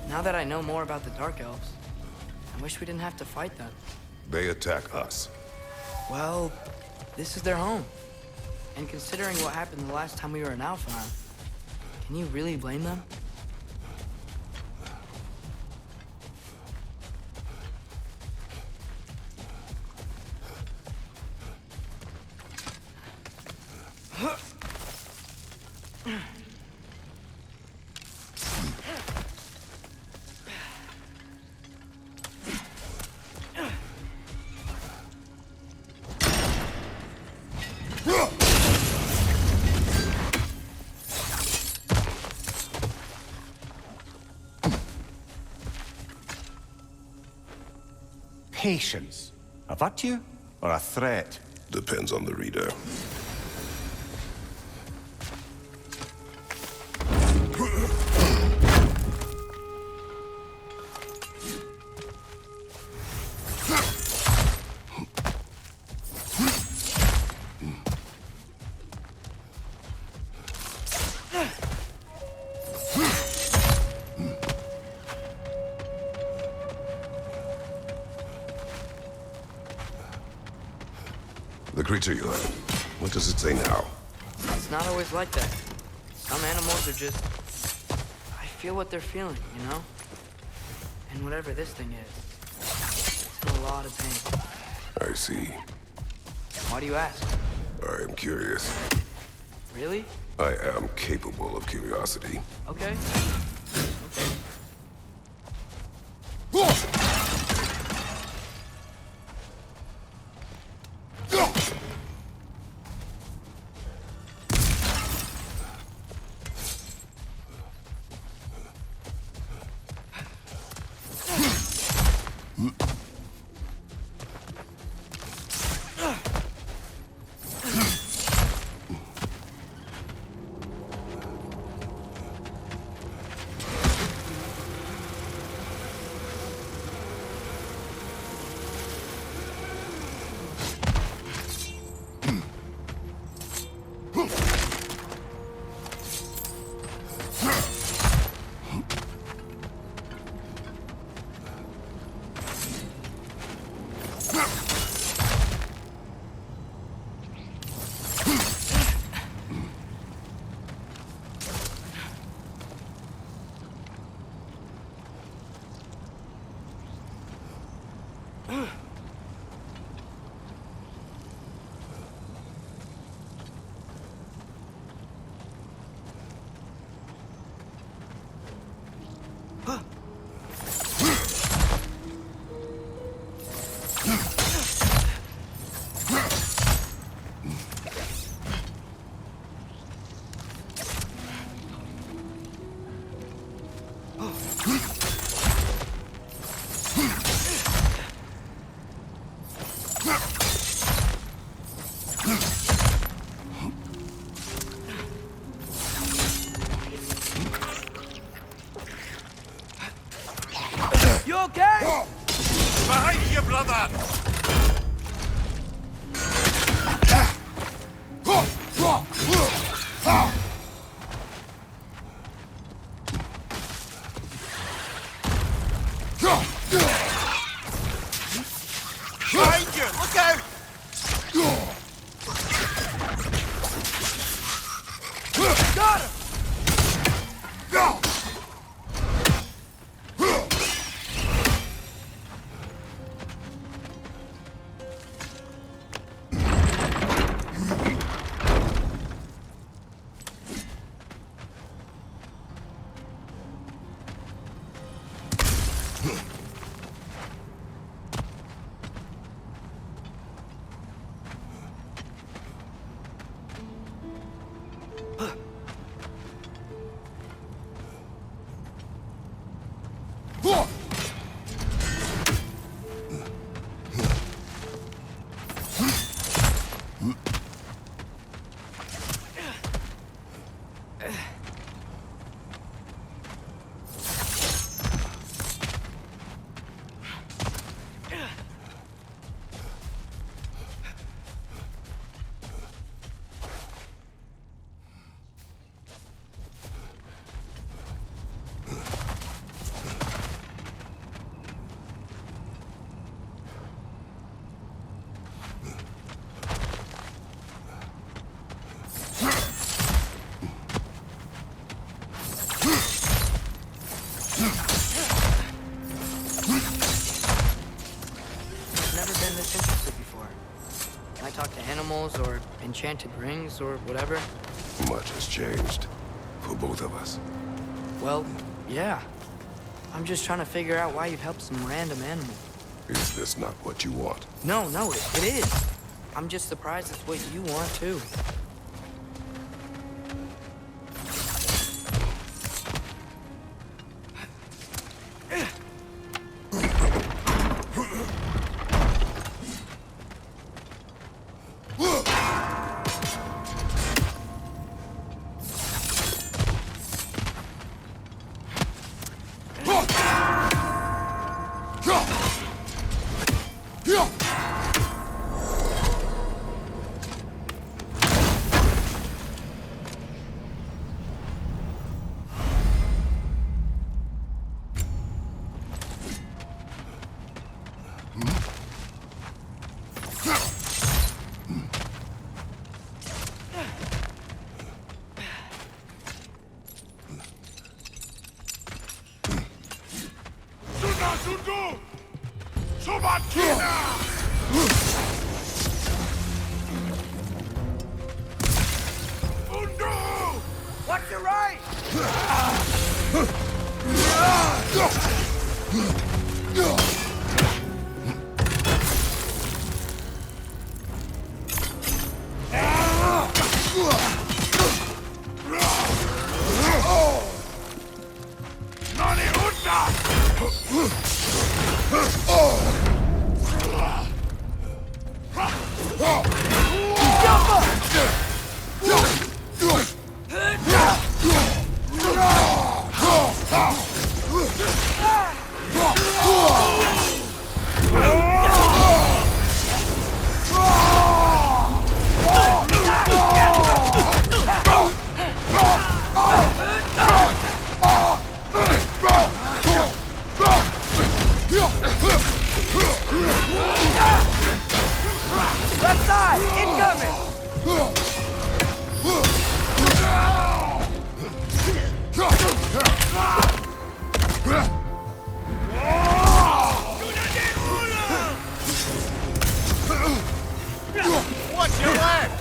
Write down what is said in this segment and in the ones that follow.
Now that I know more about the Dark Elves, I wish we didn't have to fight them. They attack us. Well, this is their home. And considering what happened the last time we were in Alfheim, can you really blame them? Patience. A virtue or a threat? Depends on the reader. The creature you had, what does it say now? It's not always like that. Some animals are just... I feel what they're feeling, you know? And whatever this thing is, it's in a lot of pain. I see. Why do you ask? I am curious. Really? I am capable of curiosity. Okay. Behind you, brother! Behind you! Look out! Got him! Or enchanted rings or whatever. Much has changed. For both of us. Well, yeah. I'm just trying to figure out why you'd help some random animal. Is this not what you want? No, it is. I'm just surprised it's what you want, too. What's your right? Left side! Incoming! Watch your left!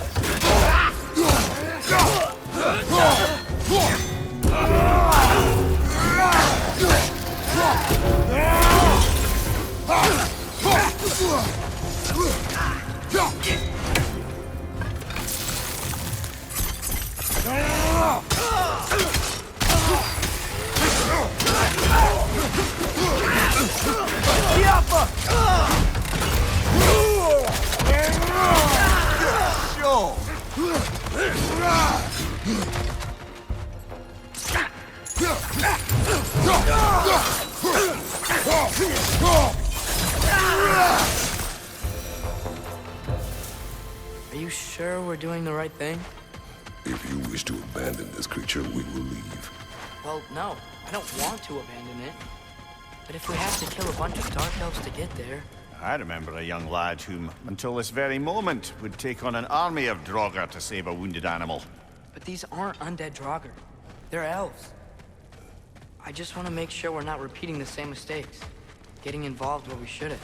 Sure. sure we're doing the right thing? If you wish to abandon this creature, we will leave. Well, no. I don't want to abandon it. But if we have to kill a bunch of Dark Elves to get there... I remember a young lad whom, until this very moment, would take on an army of Draugr to save a wounded animal. But these aren't undead Draugr. They're elves. I just want to make sure we're not repeating the same mistakes. Getting involved where we shouldn't.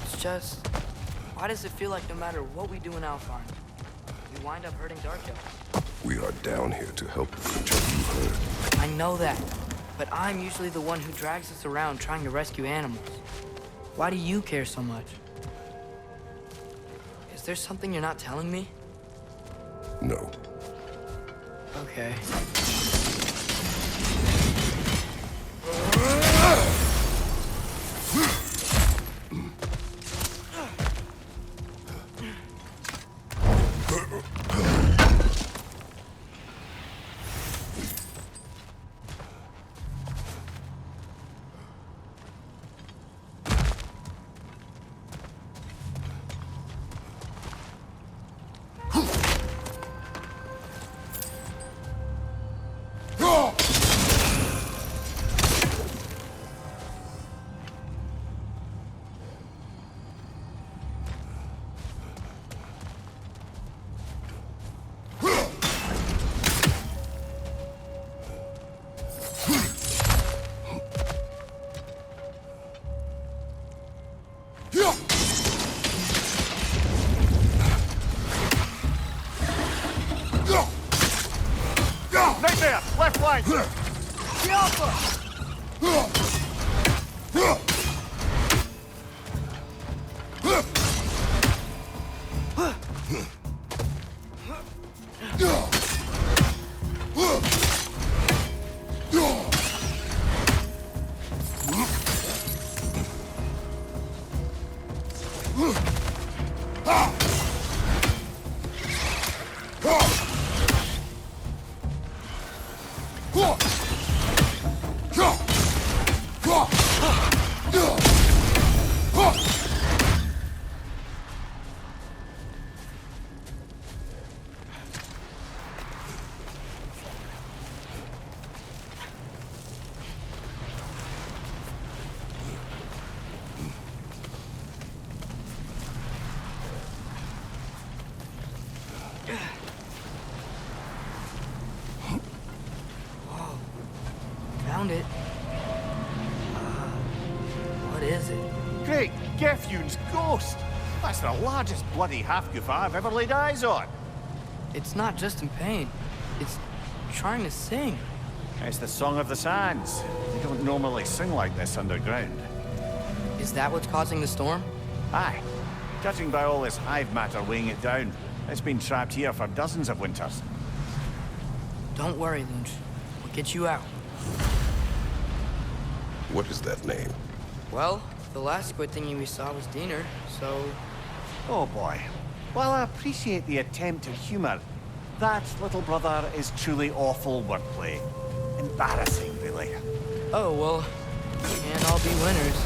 It's just, why does it feel like no matter what we do in Alfheim, we wind up hurting Dark Elves? We are down here to help the creature you heard. I know that, but I'm usually the one who drags us around trying to rescue animals. Why do you care so much? Is there something you're not telling me? No. Okay. Right there! Left flank! The Alpha! Found it. What is it? Great Gefyun's ghost! That's the largest bloody half-goof I've ever laid eyes on. It's not just in pain. It's trying to sing. It's the Song of the Sands. They don't normally sing like this underground. Is that what's causing the storm? Aye. Judging by all this hive matter weighing it down, it's been trapped here for dozens of winters. Don't worry, Lunch. We'll get you out. What is that name? Well, the last squid thingy we saw was Diener, so... Oh boy. While I appreciate the attempt at humor, that, little brother, is truly awful wordplay. Embarrassing, really. Oh, well, can't all be winners.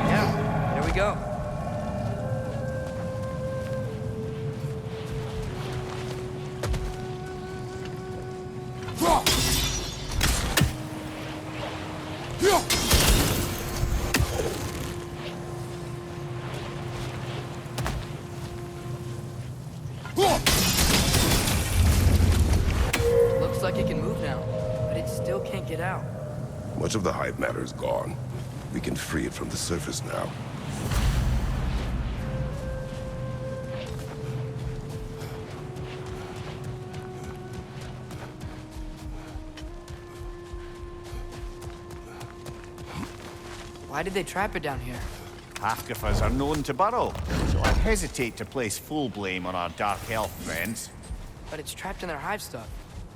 Yeah, there we go. Looks like it can move now, but it still can't get out. Much of the hive matter is gone. We can free it from the surface now. Why did they trap it down here? Half-goofers are known to burrow, so I hesitate to place full blame on our Dark Elf friends. But it's trapped in their hive stuff.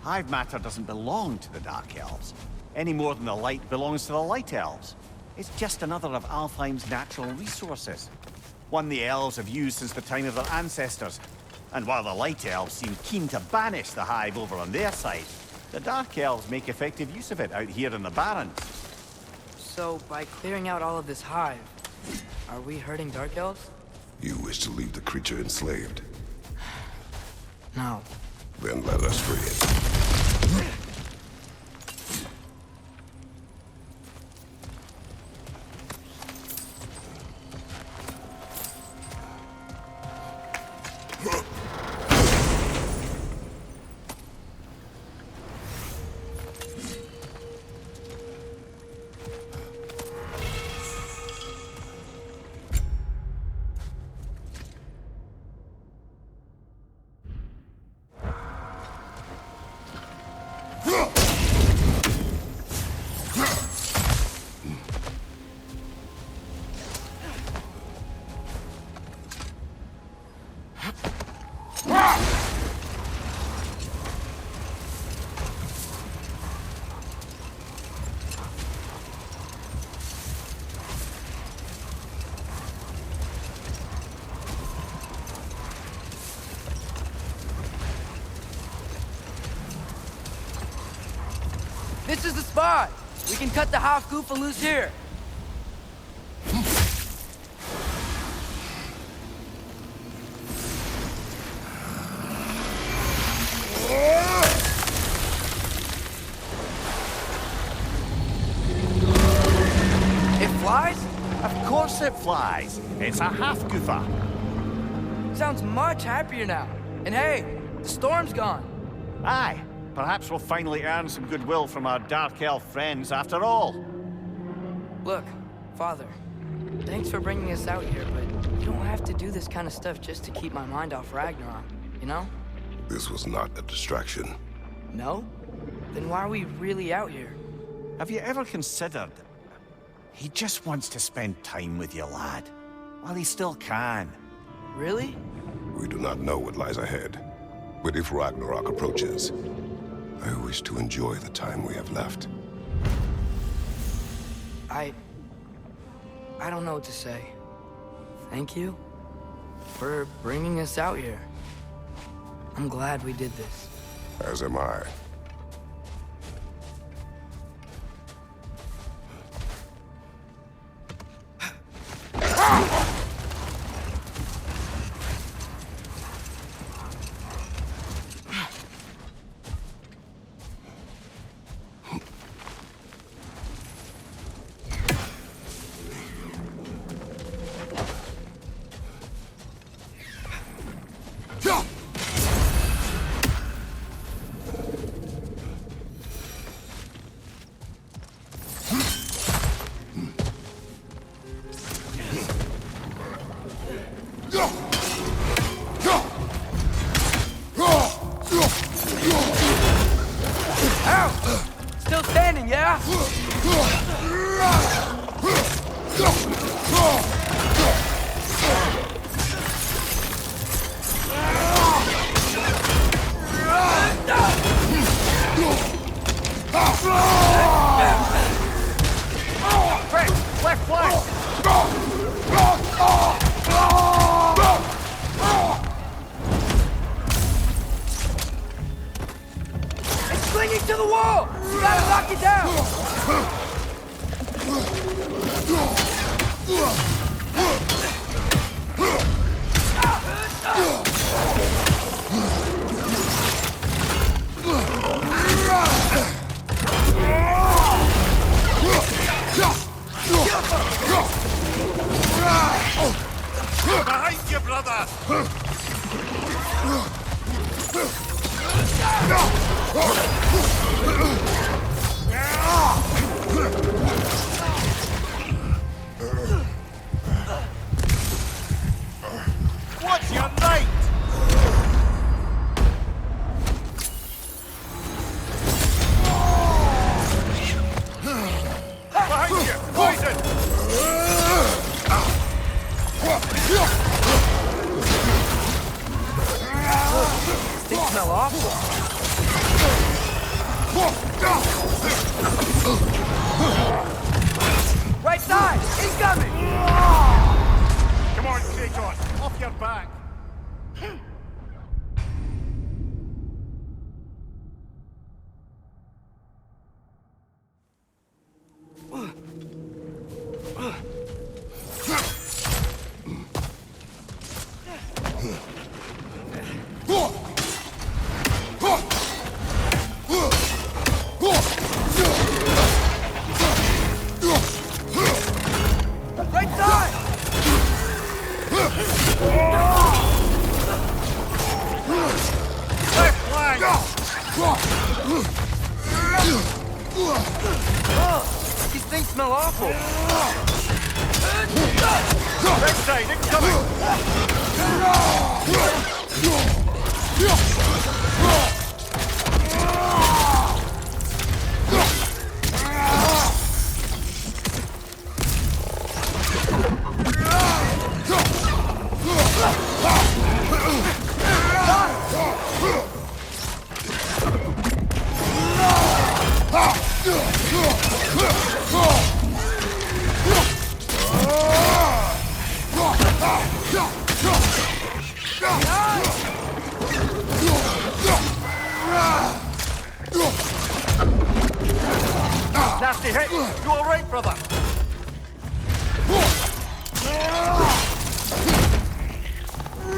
Hive matter doesn't belong to the Dark Elves, any more than the light belongs to the Light Elves. It's just another of Alfheim's natural resources. One the Elves have used since the time of their ancestors. And while the Light Elves seem keen to banish the hive over on their side, the Dark Elves make effective use of it out here in the Barrens. So, by clearing out all of this hive, are we hurting Dark Elves? You wish to leave the creature enslaved? No. Then let us free it. This is the spot! We can cut the half-goof loose here! course it flies. It's a half-goofer. Sounds much happier now. And hey, the storm's gone. Aye, perhaps we'll finally earn some goodwill from our Dark Elf friends after all. Look, Father, thanks for bringing us out here, but you don't have to do this kind of stuff just to keep my mind off Ragnarok, you know? This was not a distraction. No? Then why are we really out here? Have you ever considered... He just wants to spend time with you, lad. While he still can. Really? We do not know what lies ahead. But if Ragnarok approaches, I wish to enjoy the time we have left. I don't know what to say. Thank you for bringing us out here. I'm glad we did this. As am I. Still standing, yeah? Quick! Left flank! It's clinging to the wall! You gotta knock it down! Behind you, brother! What's your night? Behind you! Poison! Things smell awful. Right side! Incoming! Come on, Kratos! Off your back! Right side! Left flank! These things smell awful. Right side, incoming! Nasty hit! You alright, brother?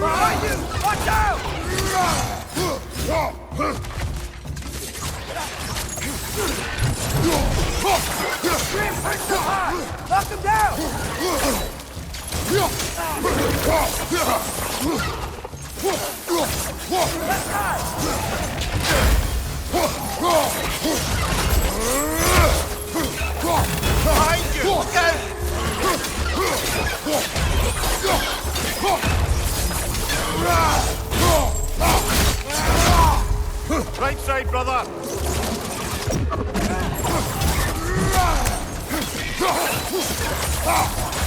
Behind you! Watch out! Grim, push so hard! Knock him down! Behind you! Look out! Right side, brother!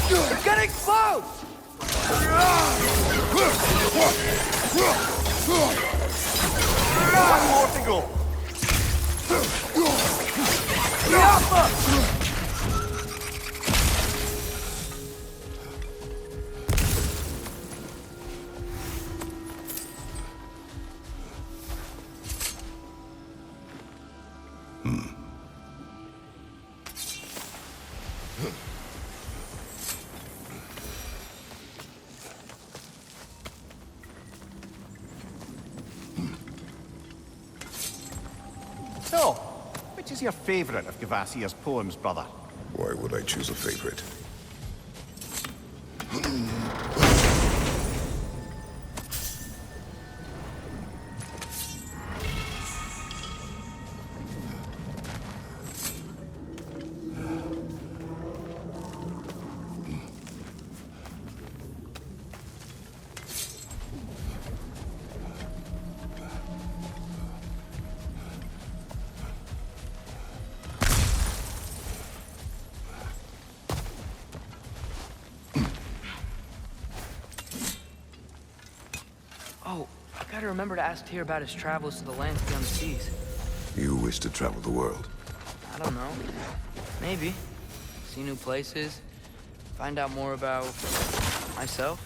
They're getting close! One more to go. So, which is your favourite of Gavassia's poems, brother? Why would I choose a favorite? Oh, I gotta remember to ask Tyr about his travels to the lands beyond the seas. You wish to travel the world. I don't know. Maybe. See new places. Find out more about myself.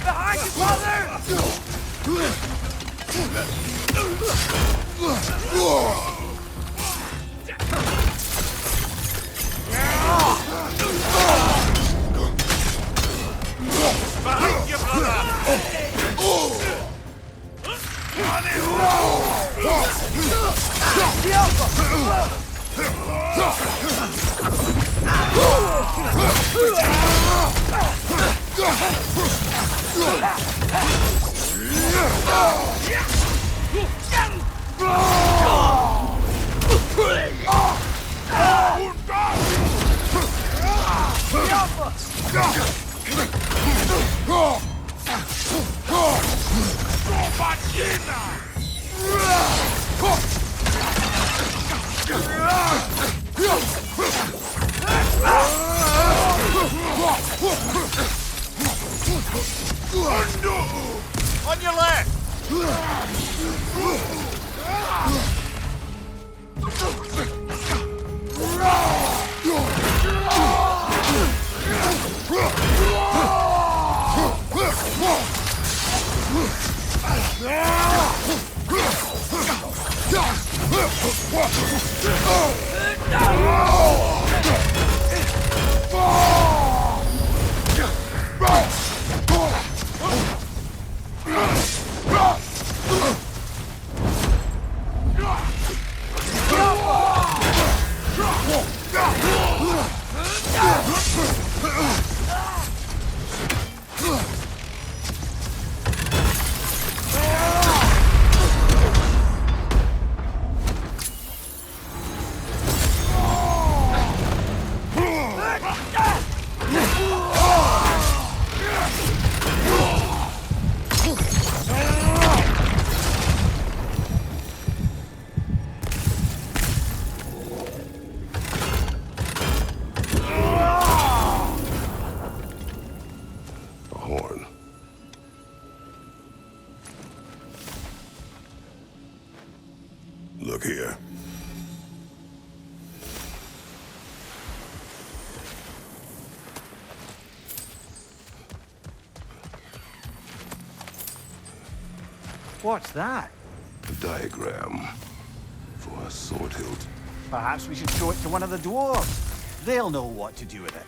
Behind you, brother! Behind you, brother! Look here. What's that? A diagram for a sword hilt. Perhaps we should show it to one of the dwarves. They'll know what to do with it.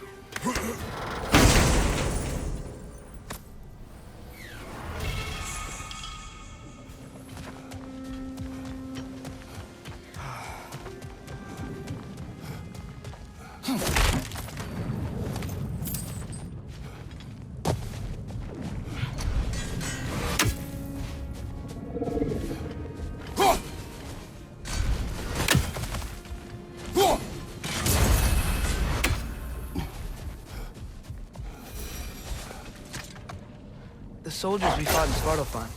The soldiers we fought in Svartalfheim,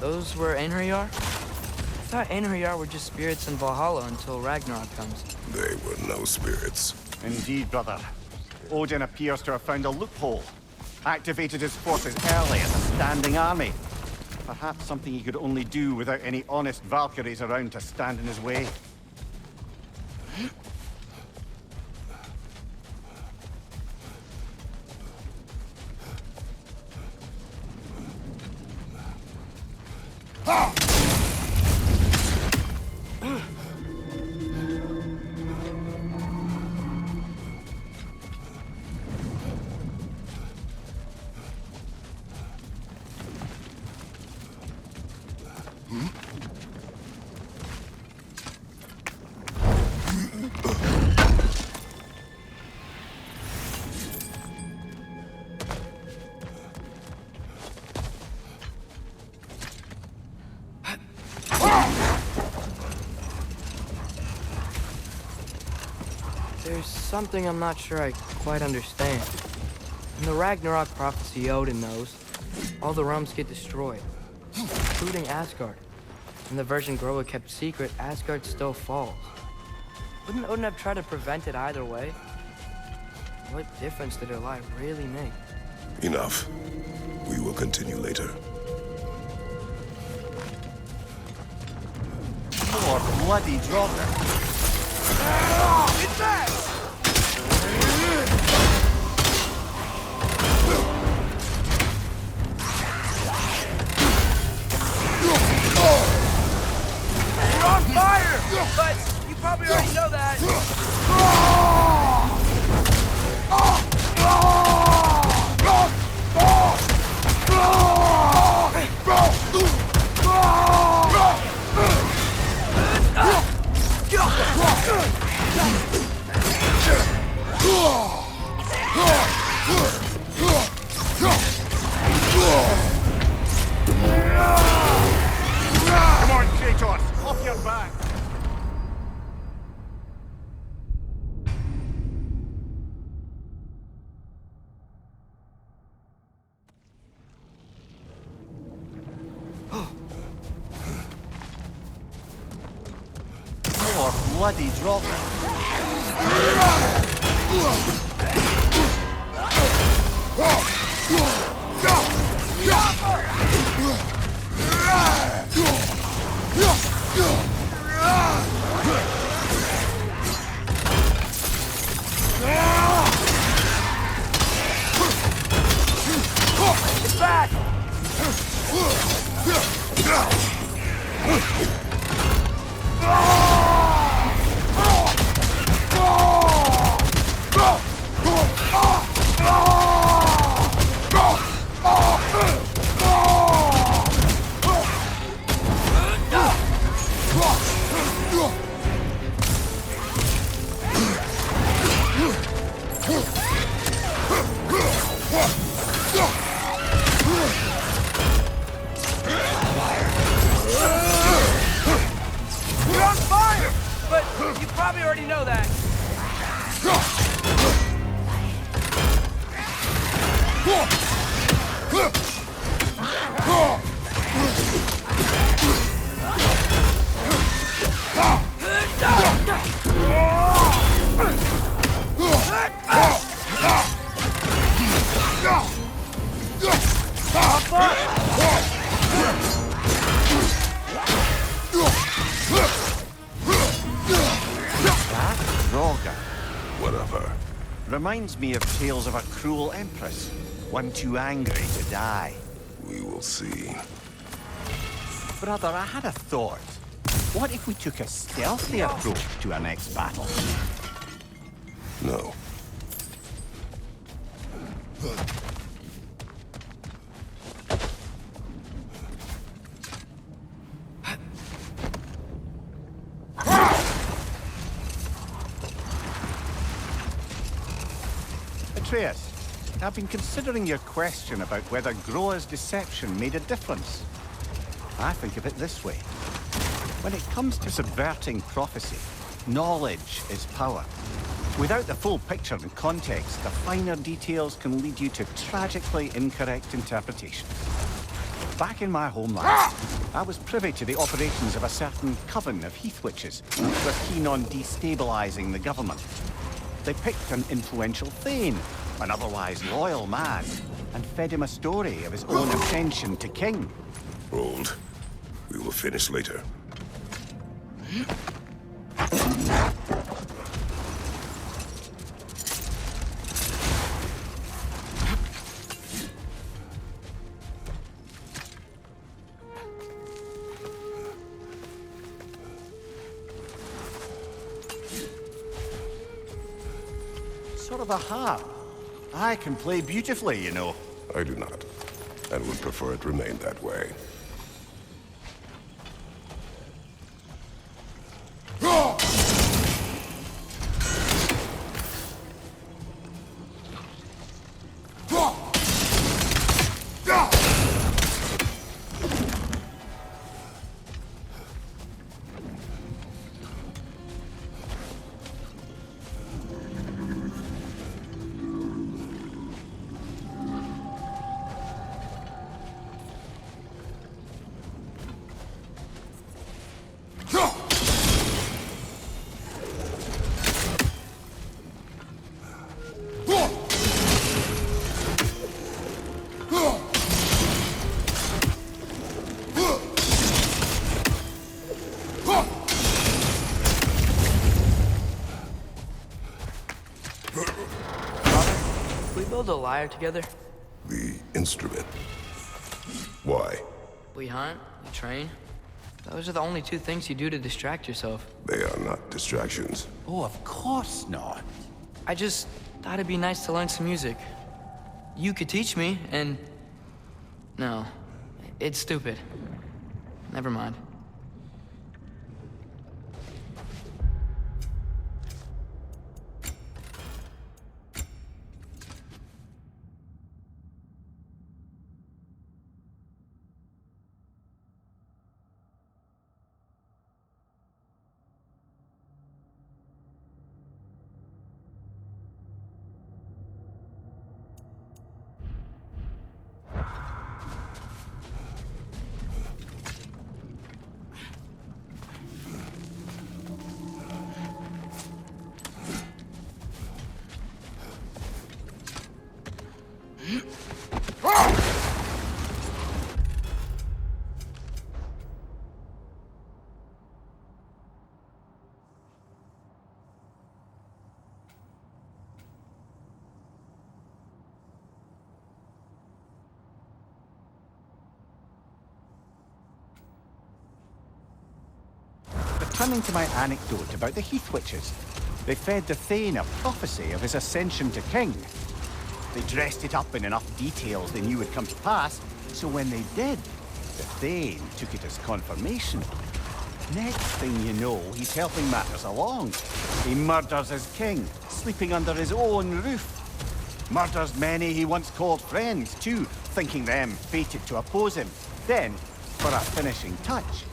those were Einherjar? I thought Einherjar were just spirits in Valhalla until Ragnarok comes. They were no spirits. Indeed, brother. Odin appears to have found a loophole. Activated his forces early as a standing army. Perhaps something he could only do without any honest Valkyries around to stand in his way. There's something I'm not sure I quite understand. In the Ragnarok prophecy Odin knows, all the realms get destroyed, including Asgard. In the version Groa kept secret, Asgard still falls. Wouldn't Odin have tried to prevent it either way? What difference did her lie really make? Enough. We will continue later. More bloody dropper. It's back! You're on fire! But you probably already know that. Come on, Kratos! Off your back! More bloody dropper. It's back! probably already know that. Whatever. Reminds me of tales of a cruel empress, one too angry to die. We will see. Brother, I had a thought. What if we took a stealthy approach to our next battle? No. Atreus, I've been considering your question about whether Groa's deception made a difference. I think of it this way. When it comes to subverting prophecy, knowledge is power. Without the full picture and context, the finer details can lead you to tragically incorrect interpretations. Back in my homeland, I was privy to the operations of a certain coven of heath witches who were keen on destabilizing the government. They picked an influential thane, an otherwise loyal man, and fed him a story of his own ascension to king. Hold. We will finish later. Sort of a harp. I can play beautifully, you know. I do not, and would prefer it remain that way. Build a lyre together? The instrument. Why? We hunt, we train. Those are the only two things you do to distract yourself. They are not distractions. Oh, of course not. I just thought it'd be nice to learn some music. You could teach me, and... No, it's stupid. Never mind. Returning to my anecdote about the heath witches, they fed the Thane a prophecy of his ascension to king. They dressed it up in enough details they knew would come to pass, so when they did, the Thane took it as confirmation. Next thing you know, he's helping matters along. He murders his king, sleeping under his own roof. Murders many he once called friends, too, thinking them fated to oppose him. Then, for a finishing touch,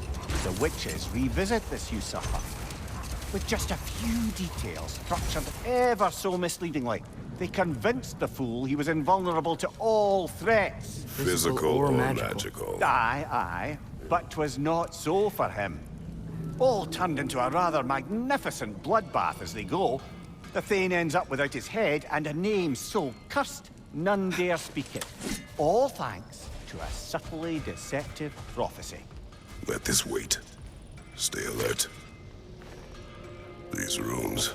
the witches revisit this usurper. With just a few details structured ever so misleadingly, they convinced the fool he was invulnerable to all threats. Physical or magical? Aye, aye. But 'twas not so for him. All turned into a rather magnificent bloodbath as they go. The Thane ends up without his head and a name so cursed none dare speak it. All thanks to a subtly deceptive prophecy. Let this wait. Stay alert. These rooms.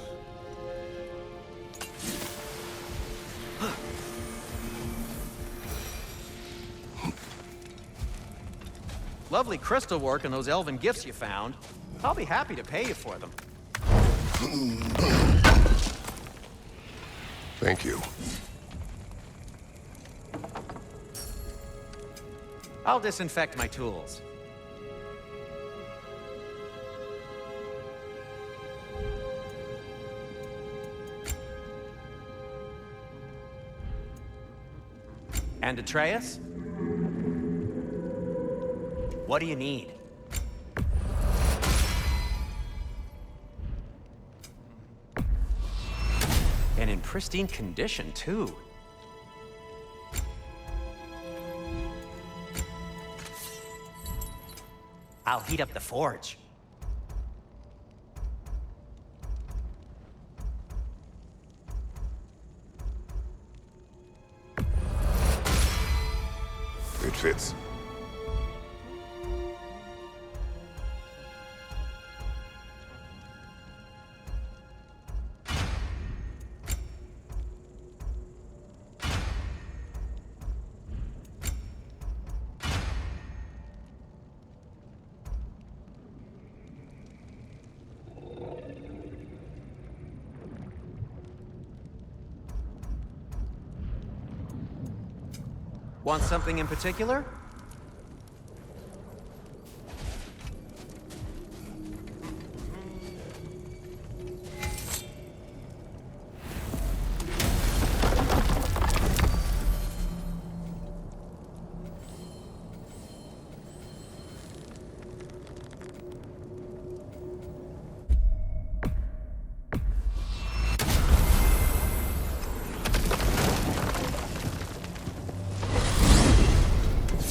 Lovely crystal work and those elven gifts you found. I'll be happy to pay you for them. Thank you. I'll disinfect my tools. And Atreus? What do you need? And in pristine condition, too. I'll heat up the forge. It fits. Want something in particular?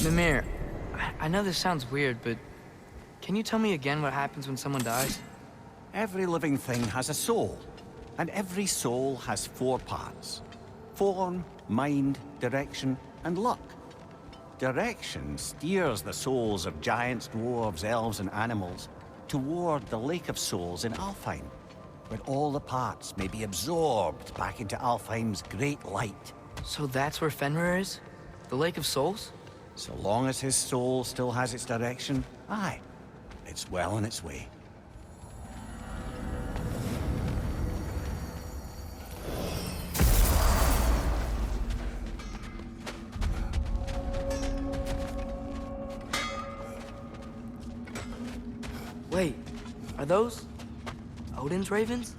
Mimir, I know this sounds weird, but can you tell me again what happens when someone dies? Every living thing has a soul, and every soul has 4 parts. Form, mind, direction, and luck. Direction steers the souls of giants, dwarves, elves, and animals toward the Lake of Souls in Alfheim, where all the parts may be absorbed back into Alfheim's great light. So that's where Fenrir is? The Lake of Souls? So long as his soul still has its direction, aye, it's well on its way. Wait, are those Odin's ravens?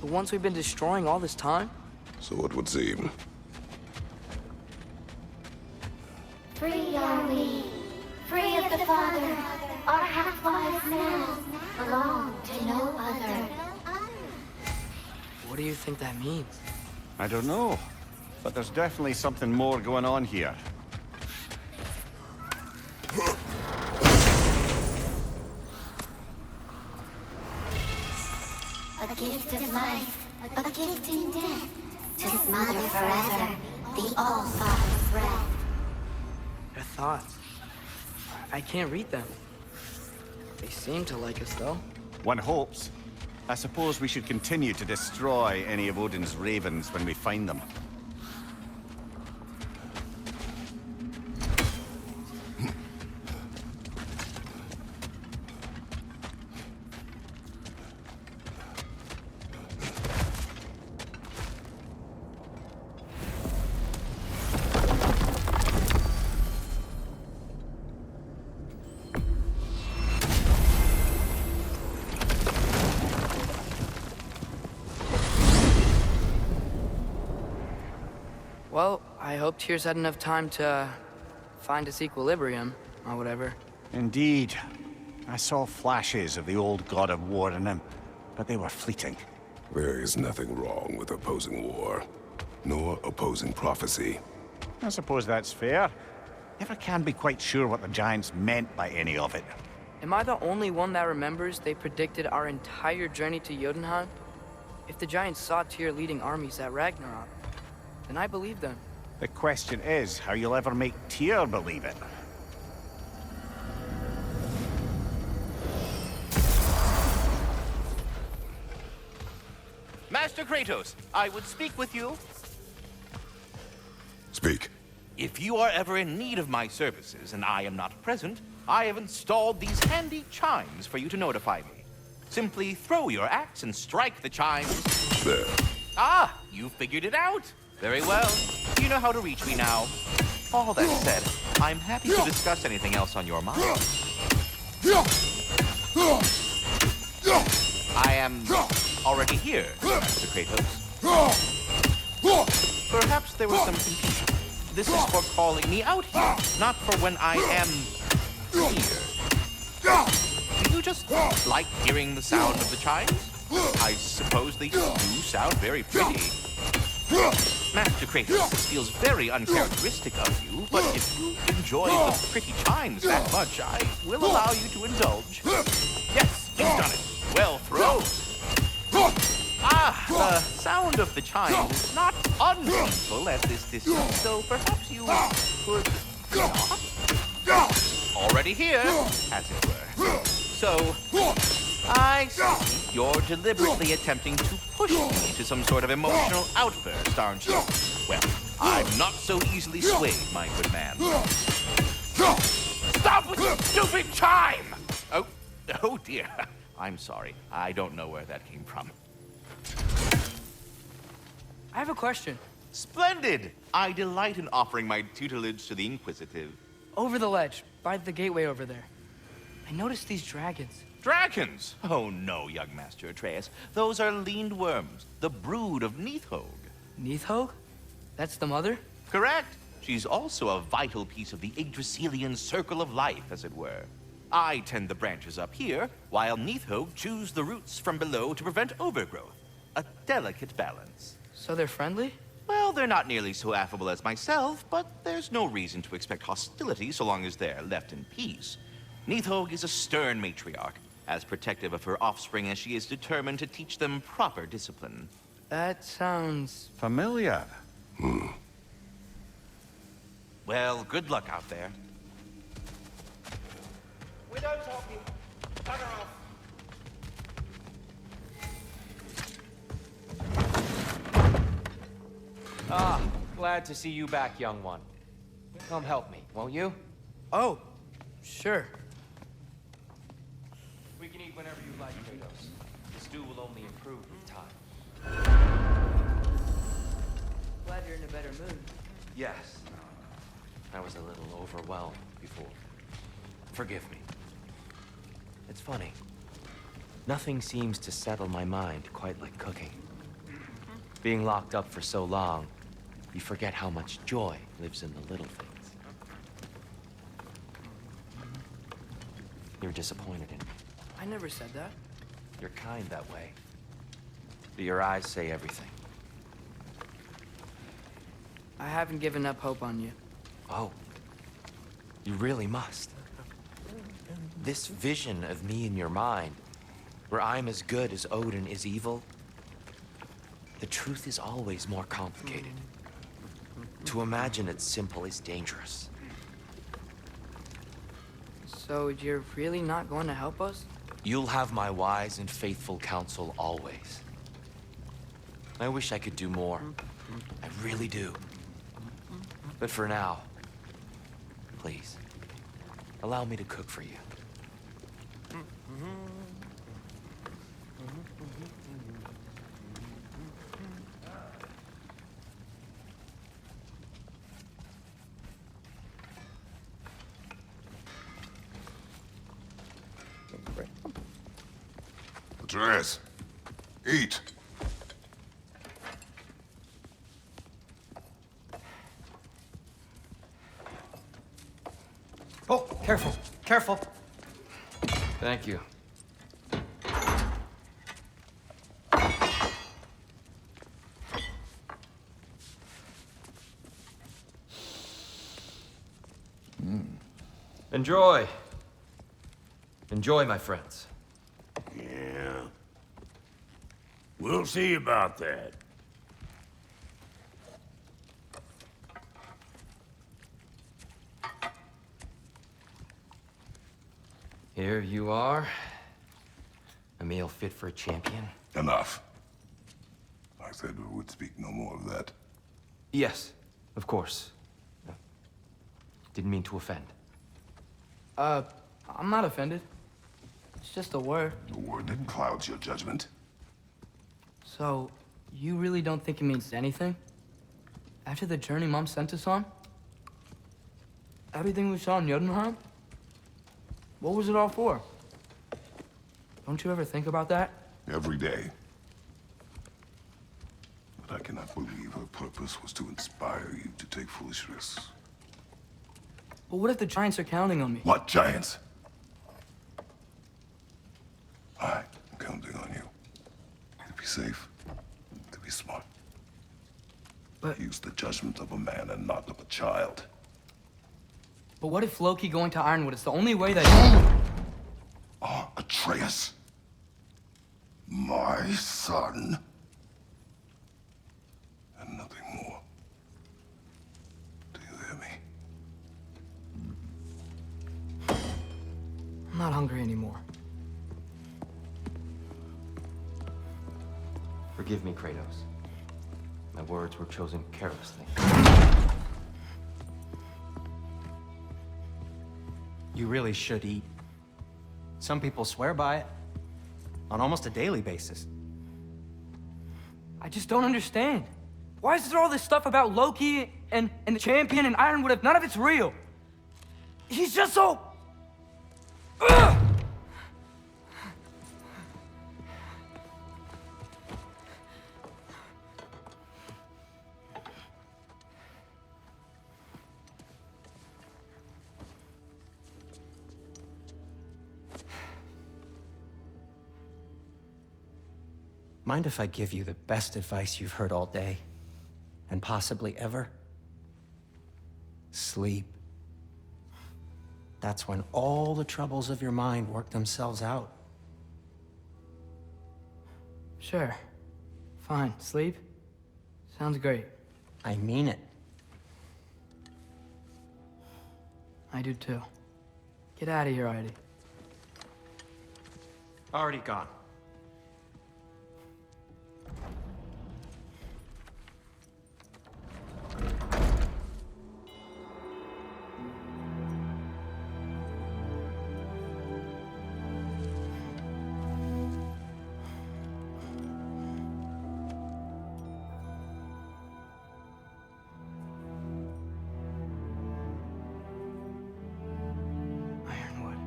The ones we've been destroying all this time? So it would seem. Free are we, free of the Father. Our half-lives now belong to no other. What do you think that means? I don't know, but there's definitely something more going on here. A gift of life, a gift in death. To his mother forever, the All-Father's breath. Their thoughts. I can't read them. They seem to like us, though. One hopes. I suppose we should continue to destroy any of Odin's ravens when we find them. Well, I hope Tyr's had enough time to find its equilibrium, or whatever. Indeed. I saw flashes of the old god of war in him, but they were fleeting. There is nothing wrong with opposing war, nor opposing prophecy. I suppose that's fair. Never can be quite sure what the Giants meant by any of it. Am I the only one that remembers they predicted our entire journey to Jotunheim? If the Giants saw Tyr leading armies at Ragnarok, then I believe them. The question is how you'll ever make Tyr believe it. Master Kratos, I would speak with you. Speak. If you are ever in need of my services and I am not present, I have installed these handy chimes for you to notify me. Simply throw your axe and strike the chimes. There. Ah, you figured it out. Very well. You know how to reach me now. All that said, I'm happy to discuss anything else on your mind. I am already here, Master Kratos. Perhaps there was some confusion. This is for calling me out here, not for when I am here. Do you just like hearing the sound of the chimes? I suppose they do sound very pretty. Master Kratos, this feels very uncharacteristic of you, but if you enjoy the pretty chimes that much, I will allow you to indulge. Yes, you've done it. Well thrown. Ah, the sound of the chimes is not unpainful at this distance, so perhaps you could not? Already here, as it were. So, I see you're deliberately attempting to push me to some sort of emotional outburst, aren't you? Well, I'm not so easily swayed, my good man. Stop with your stupid chime! Oh dear. I'm sorry. I don't know where that came from. I have a question. Splendid! I delight in offering my tutelage to the inquisitive. Over the ledge, by the gateway over there. I noticed these dragons. Dragons? Oh no, young Master Atreus. Those are leaned worms, the brood of Nidhogg. Nidhogg? That's the mother? Correct. She's also a vital piece of the Yggdrasilian circle of life, as it were. I tend the branches up here, while Nidhogg chews the roots from below to prevent overgrowth. A delicate balance. So they're friendly? Well, they're not nearly so affable as myself, but there's no reason to expect hostility so long as they're left in peace. Nidhogg is a stern matriarch, as protective of her offspring as she is determined to teach them proper discipline. That sounds... Familiar. Well, good luck out there. We don't talking. Bugger off. Ah, glad to see you back, young one. Come help me, won't you? Oh, sure. We can eat whenever you like, Kratos. The stew will only improve with time. Glad you're in a better mood. Yes. I was a little overwhelmed before. Forgive me. It's funny. Nothing seems to settle my mind quite like cooking. Being locked up for so long, you forget how much joy lives in the little things. You're disappointed in me. I never said that. You're kind that way. But your eyes say everything. I haven't given up hope on you. Oh. You really must. This vision of me in your mind, where I'm as good as Odin is evil, the truth is always more complicated. To imagine it's simple is dangerous. So you're really not going to help us? You'll have my wise and faithful counsel always. I wish I could do more. I really do. But for now, please, allow me to cook for you. Atreus, eat. Oh, careful, careful. Thank you. Enjoy. Enjoy, my friends. Yeah. We'll see about that. Here you are. A meal fit for a champion. Enough. I said we would speak no more of that. Yes, of course. Didn't mean to offend. I'm not offended. It's just a word. A word that clouds your judgment. So, you really don't think it means anything? After the journey Mom sent us on? Everything we saw in Jotunheim? What was it all for? Don't you ever think about that? Every day. But I cannot believe her purpose was to inspire you to take foolish risks. But what if the Giants are counting on me? What giants? I'm counting on you. To be safe. To be smart. But... Use the judgment of a man and not of a child. But what if Loki going to Ironwood is the only way that... Atreus? My son? And nothing more. Do you hear me? I'm not hungry anymore. Forgive me, Kratos. My words were chosen carelessly. You really should eat. Some people swear by it. On almost a daily basis. I just don't understand. Why is there all this stuff about Loki and the champion and Ironwood if none of it's real? He's just so... Ugh! Mind if I give you the best advice you've heard all day? And possibly ever? Sleep. That's when all the troubles of your mind work themselves out. Sure. Fine. Sleep? Sounds great. I mean it. I do too. Get out of here already. Already gone. Ironwood.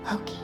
Loki.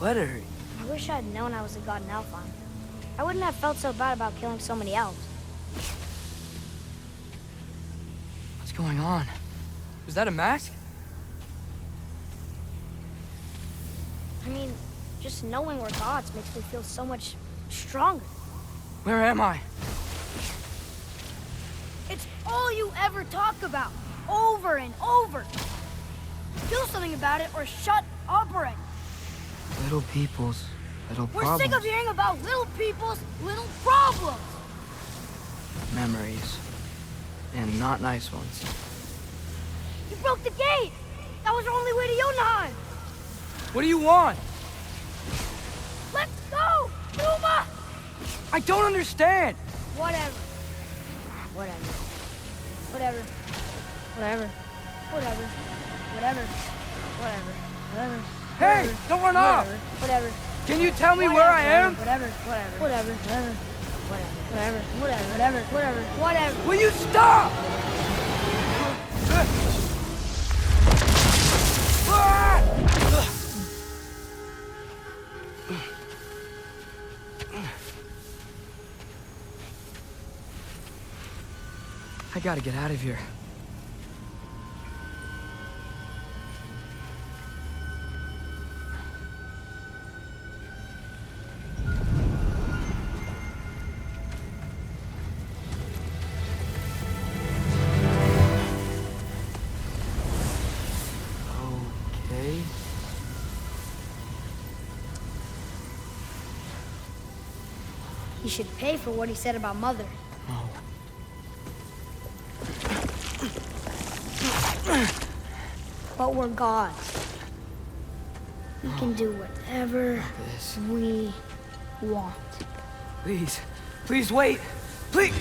Let her. I wish I had known I was a god in Alfheim. I wouldn't have felt so bad about killing so many elves. What's going on? Was that a mask? I mean, just knowing we're gods makes me feel so much stronger. Where am I? It's all you ever talk about, over and over. Do something about it or shut up already. Little people's little We're problems. sick of hearing about little people's little problems. Memories. And not nice ones. You broke the gate. That was our only way to Jotunheim. What do you want? Let's go! 2 I don't understand! Whatever. Whatever. Whatever. Whatever. Whatever. Whatever. Whatever. Whatever. Hey! Don't run off! Whatever. Can you tell me where I am? Whatever. Whatever. Whatever. Whatever. Whatever. Whatever. Whatever. Whatever. Whatever. Will you stop? I gotta get out of here. Okay. He should pay for what he said about Mother. Oh. But we're gods. We can do whatever This. we want. Please. Please wait. Please.